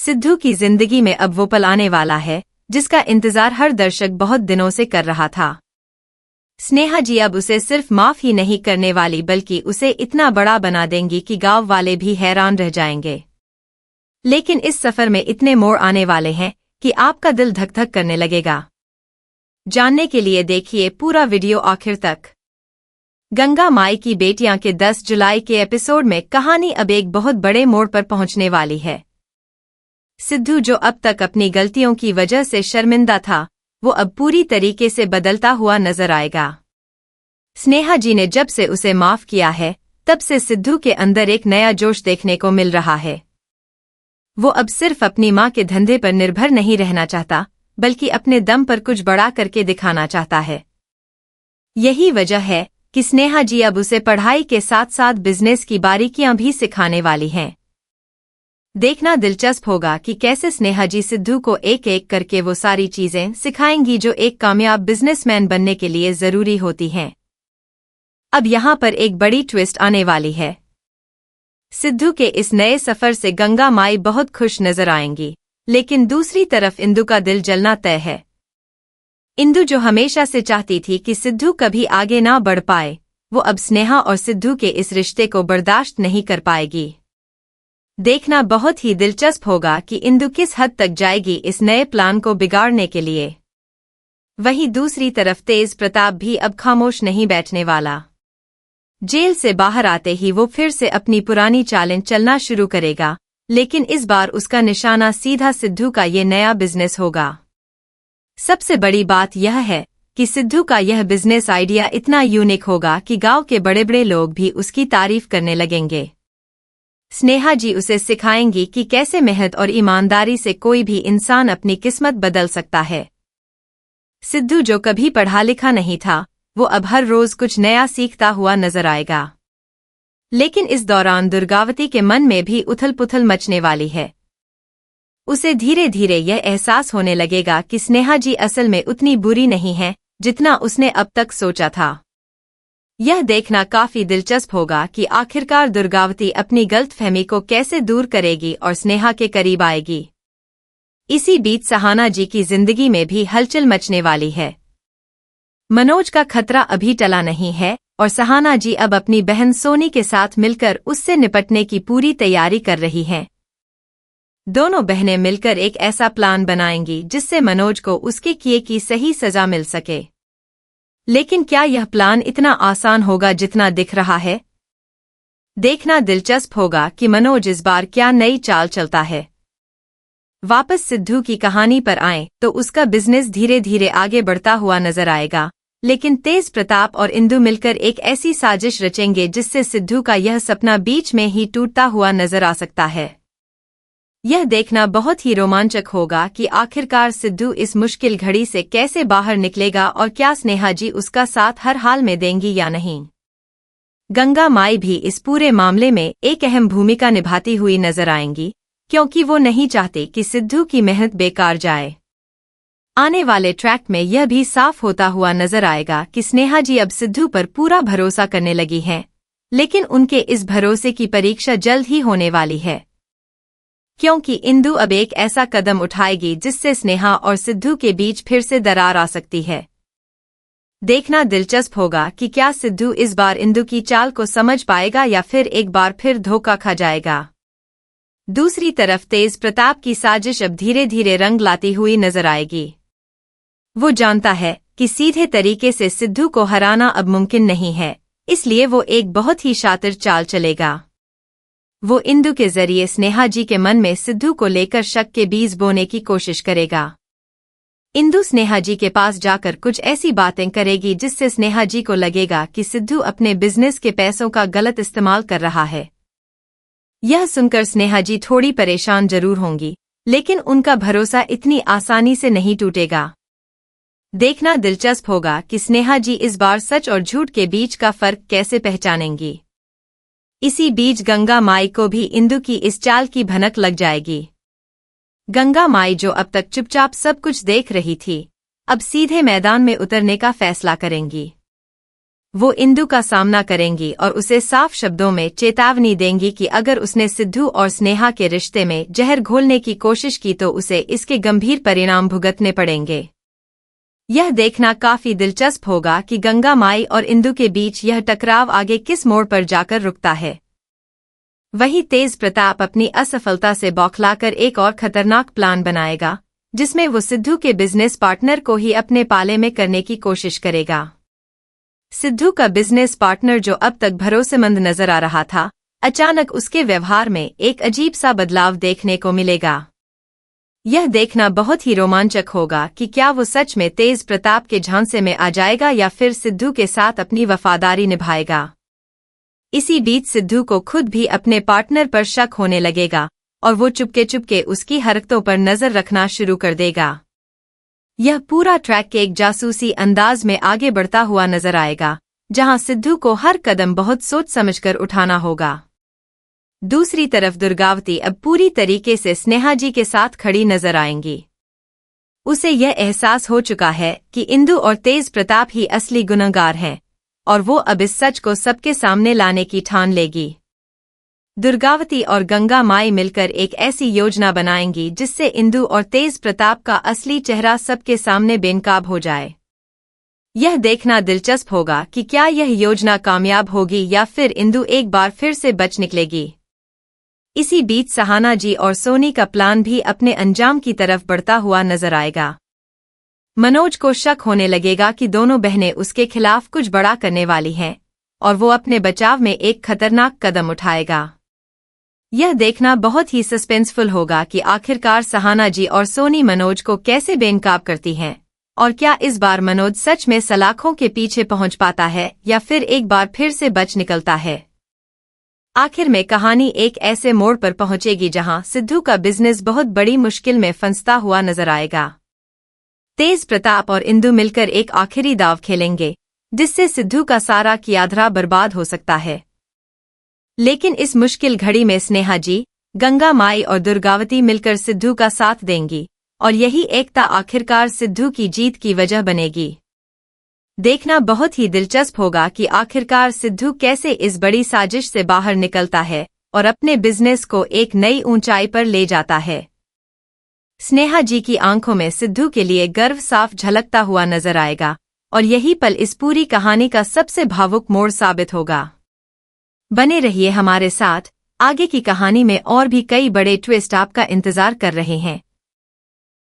सिद्धू की जिंदगी में अब वो पल आने वाला है जिसका इंतजार हर दर्शक बहुत दिनों से कर रहा था। स्नेहा जी अब उसे सिर्फ माफ ही नहीं करने वाली बल्कि उसे इतना बड़ा बना देंगी कि गांव वाले भी हैरान रह जाएंगे। लेकिन इस सफर में इतने मोड़ आने वाले हैं कि आपका दिल धक धक करने लगेगा। जानने के लिए देखिए पूरा वीडियो आखिर तक। गंगा माई की बेटियां के 10 जुलाई के एपिसोड में कहानी अब एक बहुत बड़े मोड़ पर पहुंचने वाली है। सिद्धू जो अब तक अपनी गलतियों की वजह से शर्मिंदा था, वो अब पूरी तरीके से बदलता हुआ नजर आएगा। स्नेहा जी ने जब से उसे माफ किया है, तब से सिद्धू के अंदर एक नया जोश देखने को मिल रहा है। वो अब सिर्फ अपनी मां के धंधे पर निर्भर नहीं रहना चाहता, बल्कि अपने दम पर कुछ बड़ा करके दिखाना चाहता है। यही वजह है कि स्नेहा जी अब उसे पढ़ाई के साथ साथ बिजनेस की बारीकियां भी सिखाने वाली हैं। देखना दिलचस्प होगा कि कैसे स्नेहा जी सिद्धू को एक एक करके वो सारी चीजें सिखाएंगी जो एक कामयाब बिजनेसमैन बनने के लिए जरूरी होती हैं। अब यहाँ पर एक बड़ी ट्विस्ट आने वाली है। सिद्धू के इस नए सफर से गंगा माई बहुत खुश नजर आएंगी, लेकिन दूसरी तरफ इंदु का दिल जलना तय है। इंदु जो हमेशा से चाहती थी कि सिद्धू कभी आगे ना बढ़ पाए, वो अब स्नेहा और सिद्धू के इस रिश्ते को बर्दाश्त नहीं कर पाएगी। देखना बहुत ही दिलचस्प होगा कि इंदु किस हद तक जाएगी इस नए प्लान को बिगाड़ने के लिए। वहीं दूसरी तरफ तेज प्रताप भी अब खामोश नहीं बैठने वाला। जेल से बाहर आते ही वो फिर से अपनी पुरानी चालें चलना शुरू करेगा, लेकिन इस बार उसका निशाना सीधा सिद्धू का ये नया बिजनेस होगा। सबसे बड़ी बात यह है कि सिद्धू का यह बिजनेस आइडिया इतना यूनिक होगा कि गांव के बड़े बड़े लोग भी उसकी तारीफ करने लगेंगे। स्नेहा जी उसे सिखाएंगी कि कैसे मेहनत और ईमानदारी से कोई भी इंसान अपनी किस्मत बदल सकता है। सिद्धू जो कभी पढ़ा लिखा नहीं था, वो अब हर रोज कुछ नया सीखता हुआ नजर आएगा। लेकिन इस दौरान दुर्गावती के मन में भी उथल पुथल मचने वाली है। उसे धीरे धीरे यह एहसास होने लगेगा कि स्नेहा जी असल में उतनी बुरी नहीं है जितना उसने अब तक सोचा था। यह देखना काफी दिलचस्प होगा कि आखिरकार दुर्गावती अपनी गलतफहमी को कैसे दूर करेगी और स्नेहा के करीब आएगी। इसी बीच सहाना जी की जिंदगी में भी हलचल मचने वाली है। मनोज का खतरा अभी टला नहीं है और सहाना जी अब अपनी बहन सोनी के साथ मिलकर उससे निपटने की पूरी तैयारी कर रही हैं। दोनों बहनें मिलकर एक ऐसा प्लान बनाएंगी जिससे मनोज को उसके किए की सही सजा मिल सके। लेकिन क्या यह प्लान इतना आसान होगा जितना दिख रहा है? देखना दिलचस्प होगा कि मनोज इस बार क्या नई चाल चलता है। वापस सिद्धू की कहानी पर आएं तो उसका बिजनेस धीरे धीरे आगे बढ़ता हुआ नजर आएगा, लेकिन तेज प्रताप और इंदु मिलकर एक ऐसी साजिश रचेंगे जिससे सिद्धू का यह सपना बीच में ही टूटता हुआ नजर आ सकता है। यह देखना बहुत ही रोमांचक होगा कि आखिरकार सिद्धू इस मुश्किल घड़ी से कैसे बाहर निकलेगा और क्या स्नेहा जी उसका साथ हर हाल में देंगी या नहीं। गंगा माई भी इस पूरे मामले में एक अहम भूमिका निभाती हुई नजर आएंगी, क्योंकि वो नहीं चाहते कि सिद्धू की मेहनत बेकार जाए। आने वाले ट्रैक में यह भी साफ होता हुआ नजर आएगा कि स्नेहा जी अब सिद्धू पर पूरा भरोसा करने लगी हैं, लेकिन उनके इस भरोसे की परीक्षा जल्द ही होने वाली है, क्योंकि इंदु अब एक ऐसा कदम उठाएगी जिससे स्नेहा और सिद्धू के बीच फिर से दरार आ सकती है। देखना दिलचस्प होगा कि क्या सिद्धू इस बार इंदु की चाल को समझ पाएगा या फिर एक बार फिर धोखा खा जाएगा। दूसरी तरफ तेज प्रताप की साजिश अब धीरे धीरे रंग लाती हुई नजर आएगी। वो जानता है कि सीधे तरीके से सिद्धू को हराना अब मुमकिन नहीं है, इसलिए वो एक बहुत ही शातिर चाल चलेगा। वो इंदु के जरिए स्नेहा जी के मन में सिद्धू को लेकर शक के बीज बोने की कोशिश करेगा। इंदु स्नेहा जी के पास जाकर कुछ ऐसी बातें करेगी जिससे स्नेहा जी को लगेगा कि सिद्धू अपने बिजनेस के पैसों का गलत इस्तेमाल कर रहा है। यह सुनकर स्नेहा जी थोड़ी परेशान जरूर होंगी, लेकिन उनका भरोसा इतनी आसानी से नहीं टूटेगा। देखना दिलचस्प होगा कि स्नेहा जी इस बार सच और झूठ के बीच का फर्क कैसे पहचानेंगी। इसी बीच गंगा माई को भी इंदु की इस चाल की भनक लग जाएगी। गंगा माई जो अब तक चुपचाप सब कुछ देख रही थी, अब सीधे मैदान में उतरने का फैसला करेंगी। वो इंदु का सामना करेंगी और उसे साफ शब्दों में चेतावनी देंगी कि अगर उसने सिद्धू और स्नेहा के रिश्ते में जहर घोलने की कोशिश की तो उसे इसके गंभीर परिणाम भुगतने पड़ेंगे। यह देखना काफी दिलचस्प होगा कि गंगा माई और इंदु के बीच यह टकराव आगे किस मोड़ पर जाकर रुकता है। वहीं तेज प्रताप अपनी असफलता से बौखलाकर एक और खतरनाक प्लान बनाएगा, जिसमें वो सिद्धू के बिजनेस पार्टनर को ही अपने पाले में करने की कोशिश करेगा। सिद्धू का बिजनेस पार्टनर, जो अब तक भरोसेमंद नजर आ रहा था, अचानक उसके व्यवहार में एक अजीब सा बदलाव देखने को मिलेगा। यह देखना बहुत ही रोमांचक होगा कि क्या वो सच में तेज प्रताप के झांसे में आ जाएगा या फिर सिद्धू के साथ अपनी वफादारी निभाएगा। इसी बीच सिद्धू को खुद भी अपने पार्टनर पर शक होने लगेगा और वो चुपके चुपके उसकी हरकतों पर नजर रखना शुरू कर देगा। यह पूरा ट्रैक एक जासूसी अंदाज में आगे बढ़ता हुआ नजर आएगा, जहां सिद्धू को हर कदम बहुत सोच समझकर उठाना होगा। दूसरी तरफ दुर्गावती अब पूरी तरीके से स्नेहा जी के साथ खड़ी नजर आएंगी। उसे यह एहसास हो चुका है कि इंदु और तेज प्रताप ही असली गुनहगार हैं और वो अब इस सच को सबके सामने लाने की ठान लेगी। दुर्गावती और गंगा माई मिलकर एक ऐसी योजना बनाएंगी जिससे इंदु और तेज प्रताप का असली चेहरा सबके सामने बेनकाब हो जाए। यह देखना दिलचस्प होगा कि क्या यह योजना कामयाब होगी या फिर इंदु एक बार फिर से बच निकलेगी। इसी बीच सहाना जी और सोनी का प्लान भी अपने अंजाम की तरफ बढ़ता हुआ नजर आएगा। मनोज को शक होने लगेगा कि दोनों बहनें उसके खिलाफ कुछ बड़ा करने वाली हैं और वो अपने बचाव में एक खतरनाक कदम उठाएगा। यह देखना बहुत ही सस्पेंसफुल होगा कि आखिरकार सहाना जी और सोनी मनोज को कैसे बेनकाब करती हैं और क्या इस बार मनोज सच में सलाखों के पीछे पहुंच पाता है या फिर एक बार फिर से बच निकलता है। आखिर में कहानी एक ऐसे मोड़ पर पहुंचेगी जहां सिद्धू का बिजनेस बहुत बड़ी मुश्किल में फंसता हुआ नजर आएगा। तेज प्रताप और इंदु मिलकर एक आखिरी दाव खेलेंगे, जिससे सिद्धू का सारा कियाधरा बर्बाद हो सकता है। लेकिन इस मुश्किल घड़ी में स्नेहा जी, गंगा माई और दुर्गावती मिलकर सिद्धू का साथ देंगी और यही एकता आखिरकार सिद्धू की जीत की वजह बनेगी। देखना बहुत ही दिलचस्प होगा कि आखिरकार सिद्धू कैसे इस बड़ी साजिश से बाहर निकलता है और अपने बिजनेस को एक नई ऊंचाई पर ले जाता है। स्नेहा जी की आंखों में सिद्धू के लिए गर्व साफ झलकता हुआ नजर आएगा और यही पल इस पूरी कहानी का सबसे भावुक मोड़ साबित होगा। बने रहिए हमारे साथ, आगे की कहानी में और भी कई बड़े ट्विस्ट आपका इंतजार कर रहे हैं।